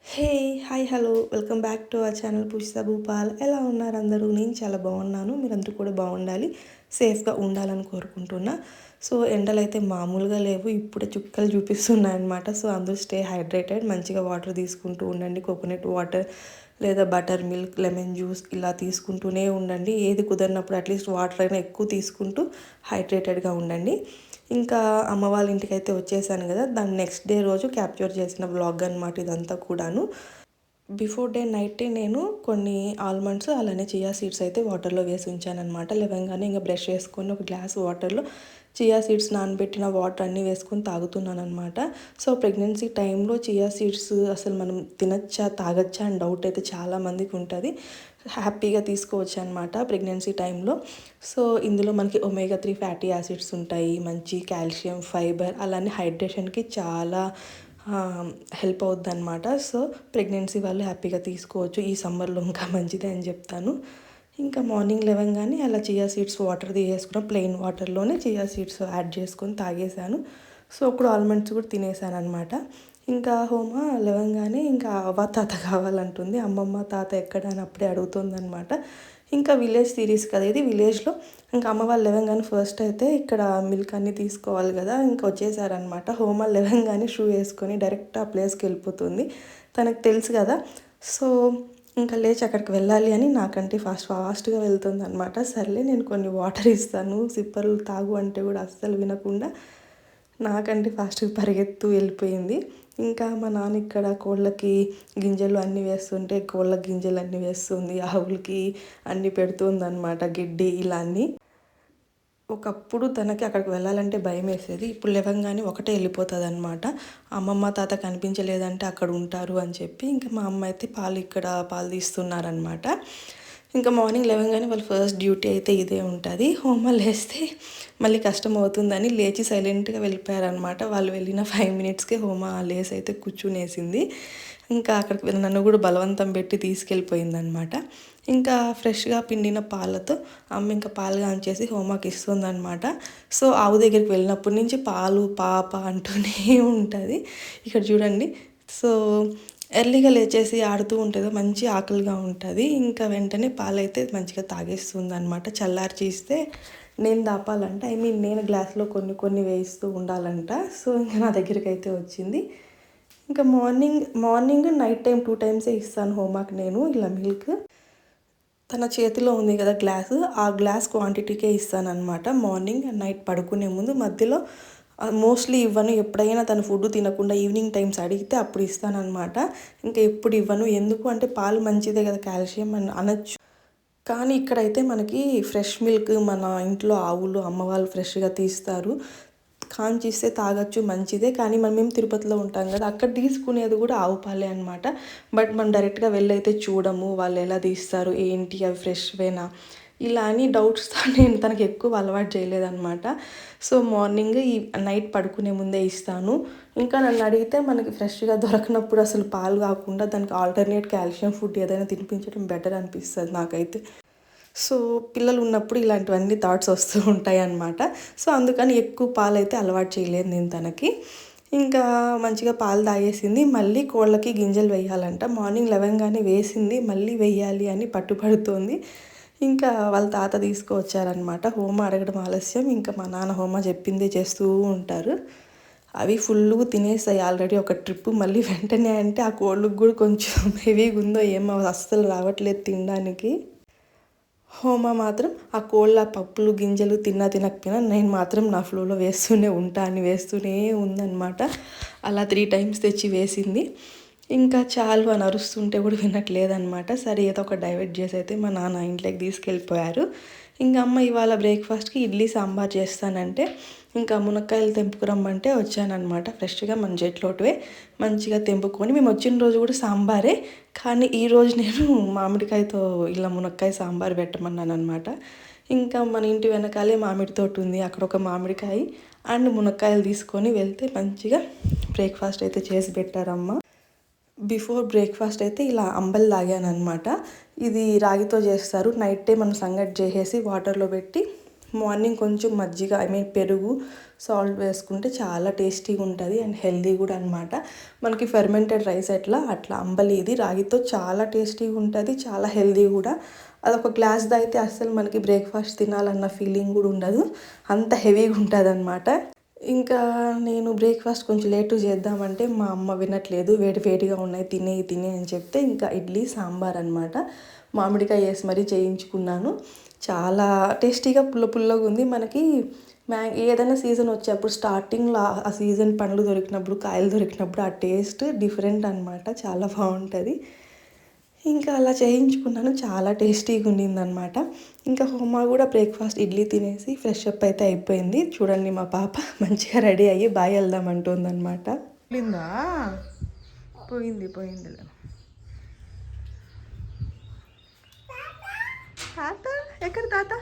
Hey! Hi! Hello! Welcome back to our channel Poojitha Bhupal. ఎలా ఉన్నారు అందరూ? నేను చాలా బాగున్నాను. మీరందరూ కూడా బాగుండాలి. సేఫ్‌గా ఉండాలని కోరుకుంటున్నా. సో, ఎండలైతే మామూలుగా లేవు. ఇప్పుడే చుక్కలు చూపిస్తున్నాయన్నమాట. సో, అందరూ స్టే హైడ్రేటెడ్. మంచిగా వాటర్ తీసుకుంటూ ఉండండి. కోకోనట్ వాటర్ లేదా బటర్ మిల్క్, లెమన్ జ్యూస్ ఇలా తీసుకుంటూనే ఉండండి. ఏది కుదరినప్పుడు అట్లీస్ట్ వాటర్ అయినా ఎక్కువ తీసుకుంటూ హైడ్రేటెడ్‌గా ఉండండి. ఇంకా అమ్మ వాళ్ళ ఇంటికైతే వచ్చేసాను కదా! దాని నెక్స్ట్ డే రోజు క్యాప్చర్ చేసిన వ్లాగ్ అనమాట ఇదంతా కూడాను. బిఫోర్ డే నైటే నేను కొన్ని ఆల్మండ్స్ అలానే చియా సీడ్స్ అయితే వాటర్లో వేసి ఉంచాననమాట. లేవంగానే ఇంక బ్రష్ చేసుకొని ఒక గ్లాస్ వాటర్లో చియా సీడ్స్ నానబెట్టిన వాటర్ అన్నీ వేసుకొని తాగుతున్నాననమాట. సో, ప్రెగ్నెన్సీ టైంలో చియా సీడ్స్ అసలు మనం తినచ్చా, తాగచ్చా అని డౌట్ అయితే చాలా మందికి ఉంటుంది. హ్యాపీగా తీసుకోవచ్చు అనమాట ప్రెగ్నెన్సీ టైంలో. సో, ఇందులో మనకి ఒమేగా 3 ఫ్యాటీ యాసిడ్స్ ఉంటాయి. మంచి కాల్షియం, ఫైబర్ అలానే హైడ్రేషన్‌కి చాలా హెల్ప్ అవుద్దనమాట. సో, ప్రెగ్నెన్సీ వాళ్ళు హ్యాపీగా తీసుకోవచ్చు. ఈ సమ్మర్‌లో ఇంకా మంచిదే అని చెప్తాను. ఇంకా మార్నింగ్ లేవంగానే అలా చియా సీడ్స్ వాటర్ తీసేసుకున్న ప్లెయిన్ వాటర్‌లోనే చియా సీడ్స్ యాడ్ చేసుకొని తాగేసాను. సో, అప్పుడు ఆల్మండ్స్ కూడా తినేసాననమాట. ఇంకా హోమ లేవంగానే ఇంకా అవ్వ, తాత కావాలంటుంది. అమ్మమ్మ, తాత ఎక్కడ అని అప్పుడే అడుగుతుందనమాట. ఇంకా విలేజ్ సిరీస్ కదా ఇది. విలేజ్‌లో ఇంకా అమ్మ వాళ్ళు లేవంగానే ఫస్ట్ అయితే ఇక్కడ మిల్క్ అన్నీ తీసుకోవాలి కదా! ఇంకా వచ్చేసారనమాట. హోమ లేవంగానే షూ వేసుకొని డైరెక్ట్ ఆ ప్లేస్‌కి వెళ్ళిపోతుంది. తనకు తెలుసు కదా! సో, ఇంకా లేచి అక్కడికి వెళ్ళాలి అని నాకంటే ఫాస్ట్‌గా వెళ్తుందనమాట. సర్లే నేను కొన్ని వాటర్ ఇస్తాను, సిప్పర్లు తాగు అంటే కూడా అస్సలు వినకుండా నాకంటే ఫాస్ట్‌గా పరిగెత్తు వెళ్ళిపోయింది. ఇంకా మా నాన్న ఇక్కడ కోళ్ళకి గింజలు అన్నీ వేస్తుంటే కోళ్ళ గింజలన్నీ వేస్తుంది. ఆవులకి అన్నీ పెడుతుందనమాట. గడ్డి ఇలా అన్నీ. ఒకప్పుడు తనకి అక్కడికి వెళ్ళాలంటే భయమేసేది. ఇప్పుడు లేవంగానే ఒకటే వెళ్ళిపోతదనమాట. అమ్మమ్మ, తాత కనిపించలేదంటే అక్కడ ఉంటారు అని చెప్పి, ఇంకా మా అమ్మ అయితే పాలు తీస్తున్నారనమాట. ఇంకా మార్నింగ్ లేవంగానే వాళ్ళ ఫస్ట్ డ్యూటీ అయితే ఇదే ఉంటది. హోమ లేస్తే మళ్ళీ కష్టమవుతుందని లేచి సైలెంట్‌గా వెళ్ళిపోయారనమాట. వాళ్ళు వెళ్ళిన 5 మినిట్స్‌కే హోమ లేసైతే కూర్చునేసింది. ఇంకా అక్కడికి నన్ను కూడా బలవంతం పెట్టి తీసుకెళ్ళిపోయిందనమాట. ఇంకా ఫ్రెష్‌గా పిండిన పాలతో అమ్మ ఇంకా పాలు కాంచేసి హోమాకి ఇస్తుందనమాట. సో, ఆవు దగ్గరికి వెళ్ళినప్పటి నుంచి పాలు, పాప అంటూనే ఉంటది. ఇక్కడ చూడండి. సో, ఎర్లీగా లేచేసి ఆడుతూ ఉంటది. మంచి ఆకలిగా ఉంటది. ఇంకా వెంటనే పాలైతే మంచిగా తాగేస్తుందనమాట. చల్లార్చి ఇస్తే నేను దాపాలంట. నేను గ్లాస్‌లో కొన్ని కొన్ని వేయిస్తూ ఉండాలంట. సో, ఇంక నా దగ్గరికైతే వచ్చింది. ఇంకా మార్నింగ్, నైట్ టైమ్ 2 టైమ్సే ఇస్తాను హోమాకి నేను ఇలా మిల్క్. తన చేతిలో ఉంది కదా గ్లాసు, ఆ గ్లాస్ క్వాంటిటీకే ఇస్తాననమాట. మార్నింగ్ అండ్ నైట్ పడుకునే ముందు మధ్యలో మోస్ట్‌లీ ఇవ్వను. ఎప్పుడైనా తను ఫుడ్ తినకుండా ఈవినింగ్ టైమ్స్ అడిగితే అప్పుడు ఇస్తాననమాట. ఇంకా ఎప్పుడు ఇవ్వను. ఎందుకు అంటే పాలు మంచిదే కదా కాల్షియం అని అనొచ్చు. కానీ ఇక్కడైతే మనకి ఫ్రెష్ మిల్క్ మన ఇంట్లో ఆవులు, అమ్మ వాళ్ళు ఫ్రెష్‌గా తీస్తారు. కాంచిస్తే తాగొచ్చు మంచిదే. కానీ మేము తిరుపతిలో ఉంటాం కదా! అక్కడ తీసుకునేది కూడా ఆవు పాలే అనమాట. బట్ మనం డైరెక్ట్‌గా వెళ్ళైతే చూడము. వాళ్ళు ఎలా తీస్తారు, ఏంటి అవి ఫ్రెష్‌వేనా ఇలా అని డౌట్స్‌తో నేను తనకి ఎక్కువ అలవాటు చేయలేదనమాట. సో, మార్నింగ్ నైట్ పడుకునే ముందే ఇస్తాను. ఇంకా నన్ను అడిగితే మనకి ఫ్రెష్‌గా దొరకనప్పుడు అసలు పాలు కాకుండా దానికి ఆల్టర్‌నేట్ కాల్షియం ఫుడ్ ఏదైనా తినిపించడం బెటర్ అనిపిస్తది నాకైతే. సో, పిల్లలున్నప్పుడు ఇలాంటివన్నీ థాట్స్ వస్తూ ఉంటాయన్నమాట. సో, అందుకని ఎక్కువ పాలైతే అలవాటు చేయలేదు నేను తనకి. ఇంకా మంచిగా పాలు తాగేసింది. మళ్ళీ కోళ్ళకి గింజలు వేయాలంట. మార్నింగ్ లేవంగానే వేసింది. మళ్ళీ వెయ్యాలి అని పట్టుపడుతోంది. ఇంకా వాళ్ళ తాత తీసుకొచ్చారనమాట. హోమ అడగడం ఆలస్యం. ఇంకా మా నాన్న హోమ చెప్పిందే చేస్తూ ఉంటారు. అవి ఫుల్లుగా తినేసాయి ఆల్రెడీ ఒక ట్రిప్పు. మళ్ళీ వెంటనే అంటే ఆ కోళ్ళకి కూడా కొంచెం హెవీగుందో ఏమో అస్సలు రావట్లేదు తినడానికి. హోమ మాత్రం ఆ కోళ్ళ పప్పులు, గింజలు తిన్నా తినకపోయినా నేను మాత్రం నా ఫ్లోలో వేస్తూనే ఉంటా అని వేస్తూనే ఉందనమాట. అలా 3 టైమ్స్ తెచ్చి వేసింది. ఇంకా చాలు అని అరుస్తుంటే కూడా వినట్లేదనమాట. సరే ఏదో ఒక డైవర్ట్ చేసి అయితే మా నాన్న ఇంట్లోకి తీసుకెళ్ళిపోయారు. ఇంక అమ్మ ఇవాళ బ్రేక్‌ఫాస్ట్‌కి ఇడ్లీ సాంబార్ చేస్తానంటే, ఇంకా మునక్కాయలు తెంపుకురమ్మంటే వచ్చాననమాట. ఫ్రెష్‌గా మన చెట్లోటివే మంచిగా తెంపుకొని మేము వచ్చిన రోజు కూడా సాంబారే. కానీ ఈరోజు నేను మామిడికాయతో ఇలా మునక్కాయ సాంబార్ పెట్టమన్నాననమాట. ఇంకా మన ఇంటి వెనకాలే మామిడి తోట ఉంది. అక్కడ ఒక మామిడికాయ అండ్ మునక్కాయలు తీసుకొని వెళ్తే మంచిగా బ్రేక్‌ఫాస్ట్ అయితే చేసి పెట్టారమ్మ. బిఫోర్ బ్రేక్‌ఫాస్ట్ అయితే ఇలా అంబలి తాగాననమాట. ఇది రాగితో చేస్తారు. నైటే మనం సంగటి చేసేసి వాటర్‌లో పెట్టి మార్నింగ్ కొంచెం మజ్జిగ పెరుగు సాల్ట్ వేసుకుంటే చాలా టేస్టీగా ఉంటుంది అండ్ హెల్దీ కూడా అనమాట. మనకి ఫెర్మెంటెడ్ రైస్ అట్లా అంబలి ఇది రాగితో చాలా టేస్టీగా ఉంటుంది, చాలా హెల్దీ కూడా. అదొక గ్లాస్ తాగితే అస్సలు మనకి బ్రేక్ఫాస్ట్ తినాలన్న ఫీలింగ్ కూడా ఉండదు, అంత హెవీగా ఉంటుంది అనమాట. ఇంకా నేను బ్రేక్ఫాస్ట్ కొంచెం లేటు చేద్దామంటే మా అమ్మ వినట్లేదు, వేడి వేడిగా ఉన్నాయి తినే అని చెప్తే ఇంకా ఇడ్లీ సాంబార్ అనమాట. మామిడికాయ వేసి మరీ చేయించుకున్నాను. చాలా టేస్టీగా పుల్లగా ఉంది. మనకి ఏదైనా సీజన్ వచ్చేప్పుడు స్టార్టింగ్లో ఆ సీజన్ పండ్లు దొరికినప్పుడు, కాయలు దొరికినప్పుడు ఆ టేస్ట్ డిఫరెంట్ అనమాట, చాలా బాగుంటుంది. ఇంకా అలా చేయించుకున్నాను, చాలా టేస్టీగా ఉండిందనమాట. ఇంకా హోమా కూడా బ్రేక్ఫాస్ట్ ఇడ్లీ తినేసి ఫ్రెష్ అప్ అయితే అయిపోయింది. చూడండి మా పాప మంచిగా రెడీ అయ్యి బాయ్ వెళ్దాం అంటుందన్నమాట. పోయింది తాత ఎక్కడ తాత?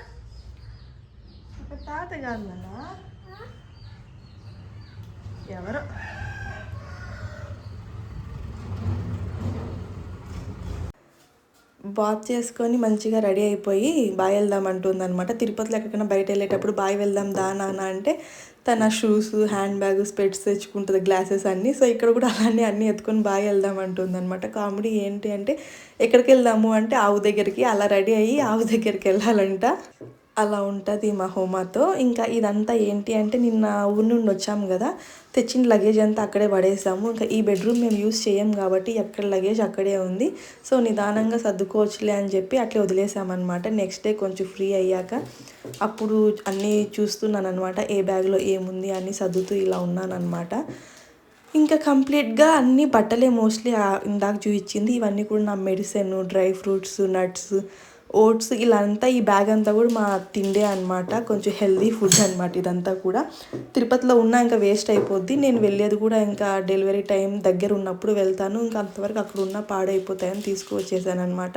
అక్కడ తాత కాదు నాన్న, ఎవరో. బాత్ చేసుకొని మంచిగా రెడీ అయిపోయి బాయ్ వెళ్దాం అంటుందన్నమాట. తిరుపతిలో ఎక్కడికైనా బయట వెళ్ళేటప్పుడు బాయ్ వెళ్దాం దా నాన్న అంటే తన షూస్, హ్యాండ్ బ్యాగ్, స్పెట్స్ తెచ్చుకుంటుంది, గ్లాసెస్ అన్నీ. సో ఇక్కడ కూడా అలానే అన్నీ ఎత్తుకొని బాయ్ వెళ్దాం అంటుందన్నమాట. కామెడీ ఏంటి అంటే ఎక్కడికి వెళ్దాము అంటే ఆవు దగ్గరికి, అలా రెడీ అయ్యి ఆవు దగ్గరికి వెళ్ళాలంట. అలా ఉంటుంది మా హోమాతో. ఇంకా ఇదంతా ఏంటి అంటే నిన్న ఊరి నుండి వచ్చాము కదా, తెచ్చిన లగేజ్ అంతా అక్కడే పడేసాము. ఇంకా ఈ బెడ్రూమ్ మేము యూస్ చేయం కాబట్టి ఎక్కడ లగేజ్ అక్కడే ఉంది. సో నిదానంగా సర్దుకోవచ్చులే అని చెప్పి అట్లే వదిలేసామన్నమాట. నెక్స్ట్ డే కొంచెం ఫ్రీ అయ్యాక అప్పుడు అన్నీ చూస్తున్నాను అనమాట, ఏ బ్యాగ్లో ఏముంది అన్నీ సర్దుతూ ఇలా ఉన్నానన్నమాట. ఇంకా కంప్లీట్గా అన్ని బట్టలే మోస్ట్లీ ఇందాక చూపించింది. ఇవన్నీ కూడా నా medicine, dry fruits, nuts, oats ఇలా అంతా, ఈ బ్యాగ్ అంతా కూడా మా తిండే అనమాట. కొంచెం హెల్దీ ఫుడ్ అనమాట ఇదంతా కూడా. తిరుపతిలో ఉన్నా ఇంకా వేస్ట్ అయిపోద్ది. నేను వెళ్ళేది కూడా ఇంకా డెలివరీ టైం దగ్గర ఉన్నప్పుడు వెళ్తాను, ఇంకా అంతవరకు అక్కడ ఉన్న పాడైపోతాయని తీసుకువచ్చేసాను అనమాట.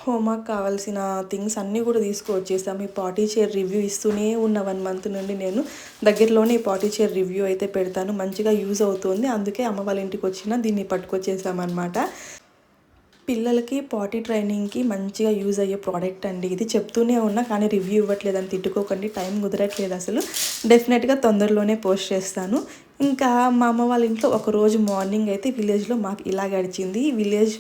హోంవర్క్ కావాల్సిన థింగ్స్ అన్నీ కూడా తీసుకువచ్చేసాము. ఈ పాటీ చైర్ రివ్యూ ఇస్తూనే ఉన్న 1 మంత్ నుండి నేను. దగ్గరలోనే ఈ పాటీ చైర్ రివ్యూ అయితే పెడతాను, మంచిగా యూజ్ అవుతుంది. అందుకే అమ్మ వాళ్ళ ఇంటికి వచ్చినా దీన్ని పట్టుకొచ్చేసామన్నమాట. పిల్లలకి పాటీ ట్రైనింగ్కి మంచిగా యూజ్ అయ్యే ప్రోడక్ట్ అండి ఇది. చెప్తూనే ఉన్నా కానీ రివ్యూ ఇవ్వట్లేదని తిట్టుకోకండి, టైం కుదరట్లేదు అసలు. డెఫినెట్గా తొందరలోనే పోస్ట్ చేస్తాను. ఇంకా మా అమ్మ వాళ్ళ ఇంట్లో ఒకరోజు మార్నింగ్ అయితే విలేజ్లో మాకు ఇలా గడిచింది. Village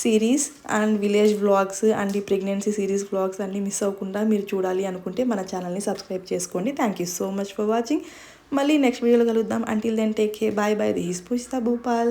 series and village vlogs and ఈ ప్రెగ్నెన్సీ సిరీస్ వ్లాగ్స్ అన్నీ మిస్ అవ్వకుండా మీరు చూడాలి అనుకుంటే మన ఛానల్ని సబ్స్క్రైబ్ చేసుకోండి. Thank you so much for watching. మళ్ళీ నెక్స్ట్ వీడియోలో కలుద్దాం. Until then take care, bye bye. This is Pushpa Bhupal.